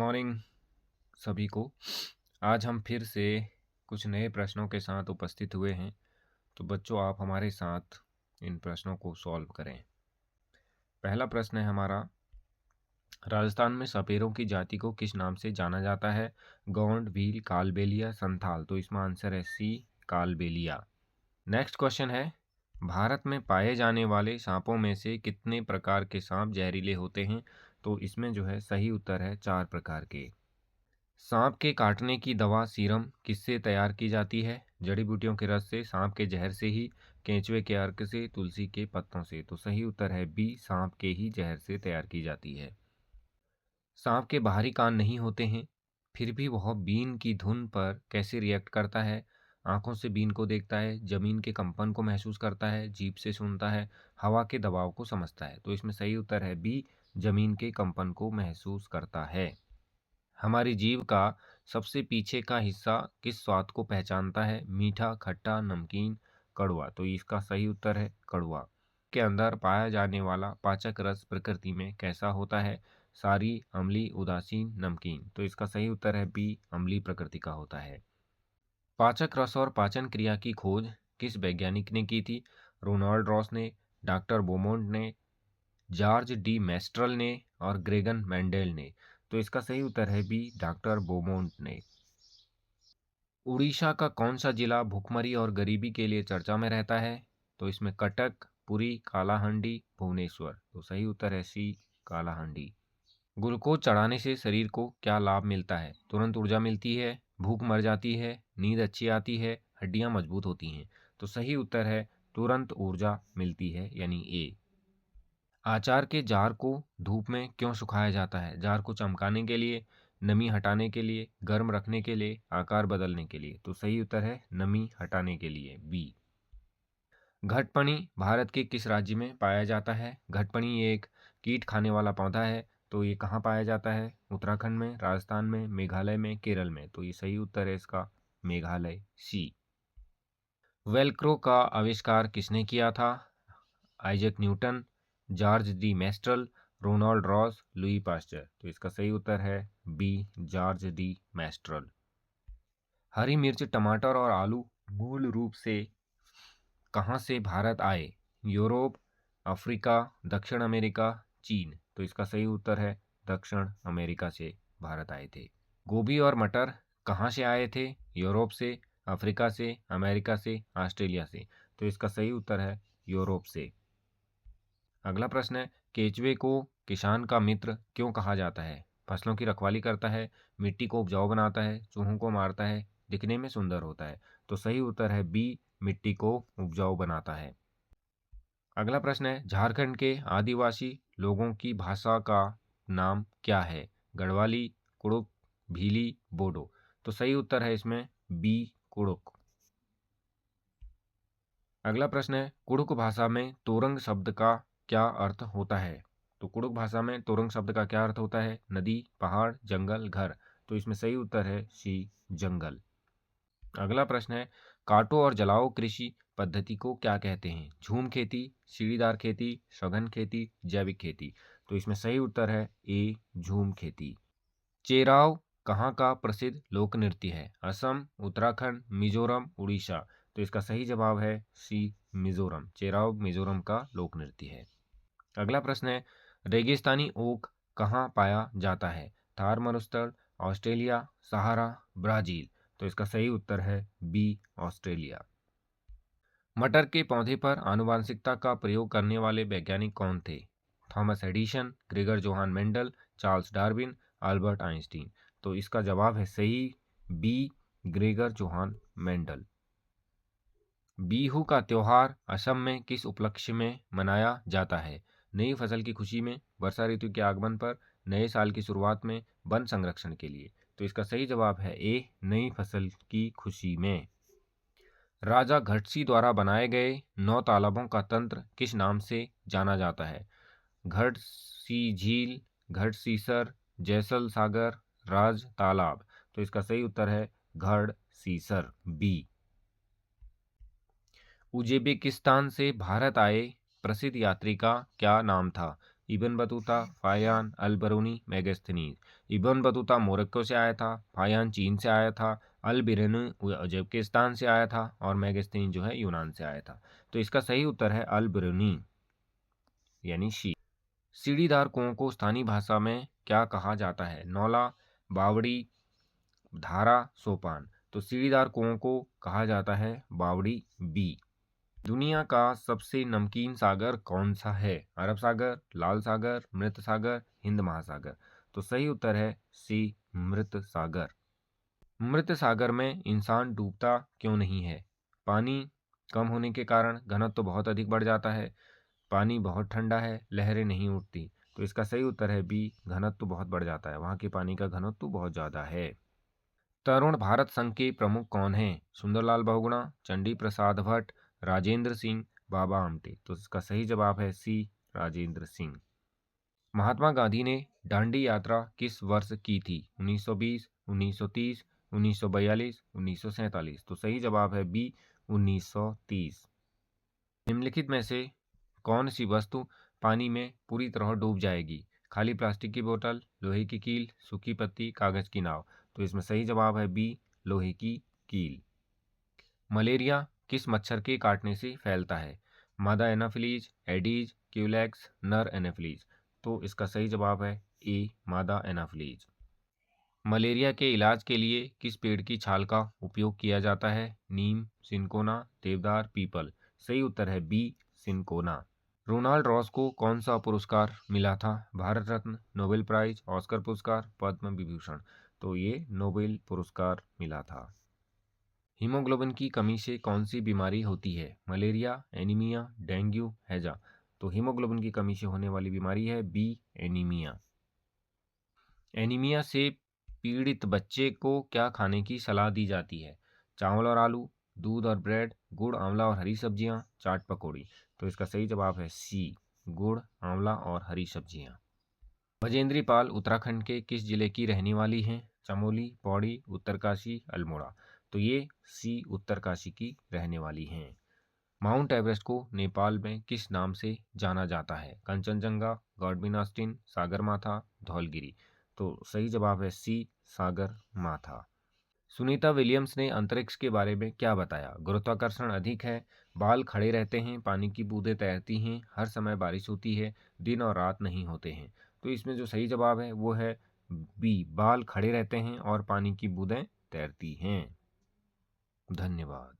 Morning सभी को। आज हम फिर से कुछ नए प्रश्नों के साथ उपस्थित हुए हैं। तो बच्चों, आप हमारे साथ इन प्रश्नों को सॉल्व करें। पहला प्रश्न है हमारा, राजस्थान में सपेरों की जाति को किस नाम से जाना जाता है? गोंड, भील, कालबेलिया, संथाल। तो इसमें आंसर है सी, कालबेलिया। नेक्स्ट क्वेश्चन है, भारत में पाए जाने वाले सांपों में से कितने प्रकार के सांप जहरीले होते हैं? तो इसमें जो है सही उत्तर है 4 प्रकार के। सांप के काटने की दवा सीरम किससे तैयार की जाती है? जड़ी बूटियों के रस से, सांप के जहर से ही, केंचुए के अर्क से, तुलसी के पत्तों से। तो सही उत्तर है बी, सांप के ही जहर से तैयार की जाती है। सांप के बाहरी कान नहीं होते हैं, फिर भी वह बीन की धुन पर कैसे रिएक्ट करता है? आंखों से बीन को देखता है, जमीन के कंपन को महसूस करता है, जीभ से सूंघता है, हवा के दबाव को समझता है। तो इसमें सही उत्तर है बी, जमीन के कंपन को महसूस करता है। हमारी जीभ का सबसे पीछे का हिस्सा किस स्वाद को पहचानता है? मीठा, खट्टा, नमकीन, कड़वा। तो इसका सही उत्तर है कड़वा। के अंदर पाया जाने वाला पाचक रस प्रकृति में कैसा होता है? सारी, अम्ली, उदासीन, नमकीन। तो इसका सही उत्तर है बी, अम्ली प्रकृति का होता है। पाचक रस और पाचन क्रिया की खोज किस वैज्ञानिक ने की थी? रोनाल्ड रॉस ने, डॉक्टर बोमोंट ने, जॉर्ज डी मेस्ट्रल ने और ग्रेगन मेंडेल ने। तो इसका सही उत्तर है बी, डॉक्टर बोमोंट ने। उड़ीसा का कौन सा जिला भूखमरी और गरीबी के लिए चर्चा में रहता है? तो इसमें कटक, पुरी, कालाहांडी, भुवनेश्वर। तो सही उत्तर है सी, कालाहांडी। ग्लूकोज चढ़ाने से शरीर को क्या लाभ मिलता है? तुरंत ऊर्जा मिलती है, भूख मर जाती है, नींद अच्छी आती है, हड्डियां मजबूत होती हैं। तो सही उत्तर है तुरंत ऊर्जा मिलती है, यानी ए। अचार के जार को धूप में क्यों सुखाया जाता है? जार को चमकाने के लिए, नमी हटाने के लिए, गर्म रखने के लिए, आकार बदलने के लिए। तो सही उत्तर है नमी हटाने के लिए, बी। घटपनी भारत के किस राज्य में पाया जाता है? घटपनी एक कीट खाने वाला पौधा है। तो ये कहाँ पाया जाता है? उत्तराखंड में, राजस्थान में, मेघालय में, केरल में। तो ये सही उत्तर है इसका मेघालय, सी। वेलक्रो का आविष्कार किसने किया था? Isaac Newton, George de Mestral, Ronald Ross, Louis Pasteur. तो इसका सही उत्तर है बी, जॉर्ज डी मेस्ट्रल। हरी मिर्च, टमाटर और आलू मूल रूप से कहाँ से भारत आए? यूरोप, अफ्रीका, दक्षिण अमेरिका, चीन। तो इसका सही उत्तर है दक्षिण अमेरिका से भारत आए थे। गोभी और मटर कहाँ से आए थे? यूरोप से, अफ्रीका से, अमेरिका से, ऑस्ट्रेलिया से। तो इसका सही उत्तर है यूरोप से। अगला प्रश्न है, केचुए को किसान का मित्र क्यों कहा जाता है? फसलों की रखवाली करता है, मिट्टी को उपजाऊ बनाता है, चूहों को मारता है, दिखने में सुंदर होता है। तो सही उत्तर है बी, मिट्टी को उपजाऊ बनाता है। अगला प्रश्न है, झारखंड के आदिवासी लोगों की भाषा का नाम क्या है? गढ़वाली, कुड़ुक, भीली, बोडो। तो सही उत्तर है इसमें बी, कुड़ुक। अगला प्रश्न है, कुड़ुक भाषा में तोरंग शब्द का क्या अर्थ होता है? तो कुड़ुक भाषा में तोरंग शब्द का क्या अर्थ होता है? नदी, पहाड़, जंगल, घर। तो इसमें सही उत्तर है सी, जंगल। अगला प्रश्न है, काटो और जलाओ कृषि पद्धति को क्या कहते हैं? झूम खेती, सीढ़ीदार खेती, सघन खेती, जैविक खेती। तो इसमें सही उत्तर है ए, झूम खेती। चेराव कहाँ का प्रसिद्ध लोक नृत्य है? असम, उत्तराखंड, मिजोरम, उड़ीसा। तो इसका सही जवाब है सी, मिजोरम। चेराव मिजोरम का लोक नृत्य है। अगला प्रश्न है, रेगिस्तानी ओक कहाँ पाया जाता है? थार मरुस्थल, ऑस्ट्रेलिया, सहारा, ब्राजील। तो इसका सही उत्तर है बी, ऑस्ट्रेलिया। मटर के पौधे पर आनुवांशिकता का प्रयोग करने वाले वैज्ञानिक कौन थे? Thomas Edison, Gregor Johann Mendel, Charles Darwin, Albert Einstein. तो इसका जवाब है सही B, Gregor Johann Mendel. Bihu का त्योहार असम में किस उपलक्ष्य में मनाया जाता है? नई फसल की खुशी में, वर्षा ऋतु के आगमन पर, नए साल की शुरुआत में, वन संरक्षण के लिए। तो इसका सही जवाब है ए, नई फसल की खुशी में। राजा घटसी द्वारा बनाए गए 9 तालाबों का तंत्र किस नाम से जाना जाता है? घटसी झील, घटसीसर, जैसल सागर, राज तालाब। तो इसका सही उत्तर है घड़सीसर, बी। उज्बेकिस्तान से भारत आए प्रसिद्ध यात्री का क्या नाम था? Ibn Battuta, Fahien, Al Biruni, Megasthenes. Ibn Battuta Morocco से आया था, फायान चीन से आया था, अल बिरूनी उज्बेकिस्तान से आया था और मेगास्थनीज जो है यूनान से आया था। तो इसका सही उत्तर है अल बिरूनी यानी शी। सीढ़ीदार कुओं को स्थानीय भाषा में क्या कहा जाता है? नौला, बावड़ी, धारा, सोपान। तो सीढ़ीदार कुओं को कहा जाता है बावड़ी बी। दुनिया का सबसे नमकीन सागर कौन सा है? अरब सागर, लाल सागर, मृत सागर, हिंद महासागर। तो सही उत्तर है सी, मृत सागर। मृत सागर में इंसान डूबता क्यों नहीं है? पानी कम होने के कारण घनत्व तो बहुत अधिक बढ़ जाता है, पानी बहुत ठंडा है, लहरें नहीं उठती। तो इसका सही उत्तर है बी, घनत्व तो बहुत बढ़ जाता है, वहाँ के पानी का घनत्व तो बहुत ज़्यादा है। तरुण भारत संघ के प्रमुख कौन हैं? सुंदरलाल बहुगुणा, चंडी प्रसाद भट्ट, राजेंद्र सिंह, बाबा आमटे। तो इसका सही जवाब है सी, राजेंद्र सिंह। महात्मा गांधी ने दांडी यात्रा किस वर्ष की थी? 1920, 1930, 1942, 1947। तो सही जवाब है बी, 1930। निम्नलिखित में से कौन सी वस्तु पानी में पूरी तरह डूब जाएगी? खाली प्लास्टिक की बोतल, लोहे की कील, सूखी पत्ती, कागज की नाव। तो इसमें सही जवाब है बी, लोहे की कील। मलेरिया किस मच्छर के काटने से फैलता है? मादा एनाफिलीज, एडीज, क्यूलेक्स, नर एनाफिलीज। तो इसका सही जवाब है ए, मादा एनाफिलीज। मलेरिया के इलाज के लिए किस पेड़ की छाल का उपयोग किया जाता है? नीम, सिनकोना, देवदार, पीपल। सही उत्तर है बी, सिनकोना। रोनाल्ड रॉस को कौन सा पुरस्कार मिला था? Bharat Ratna, Nobel prize, Oscar पुरस्कार, पद्म विभूषण। तो ये नोबेल पुरस्कार मिला था। हीमोग्लोबिन की कमी से कौन सी बीमारी होती है? मलेरिया, एनीमिया, डेंगू, हैजा। तो हीमोग्लोबिन की कमी से होने वाली बीमारी है बी, एनीमिया। एनीमिया से पीड़ित बच्चे को क्या खाने की सलाह दी जाती है? चावल और आलू, दूध और ब्रेड, गुड़, आंवला और हरी सब्जियां, चाट पकौड़ी। तो इसका सही जवाब है सी, गुड़, आंवला और हरी सब्जियां। बजेंद्री पाल उत्तराखंड के किस जिले की रहने वाली हैं? चमोली, पौड़ी, उत्तरकाशी, अल्मोड़ा। तो ये सी, उत्तरकाशी की रहने वाली हैं। माउंट एवरेस्ट को नेपाल में किस नाम से जाना जाता है? Kanchenjunga, Godwin Austen, Sagarmatha, Dhaulagiri. तो सही जवाब है सी, सागर माथा। सुनीता विलियम्स ने अंतरिक्ष के बारे में क्या बताया? गुरुत्वाकर्षण अधिक है, बाल खड़े रहते हैं, पानी की बूंदें तैरती हैं, हर समय बारिश होती है, दिन और रात नहीं होते हैं। तो इसमें जो सही जवाब है वो है बी, बाल खड़े रहते हैं और पानी की बूंदें तैरती हैं। धन्यवाद।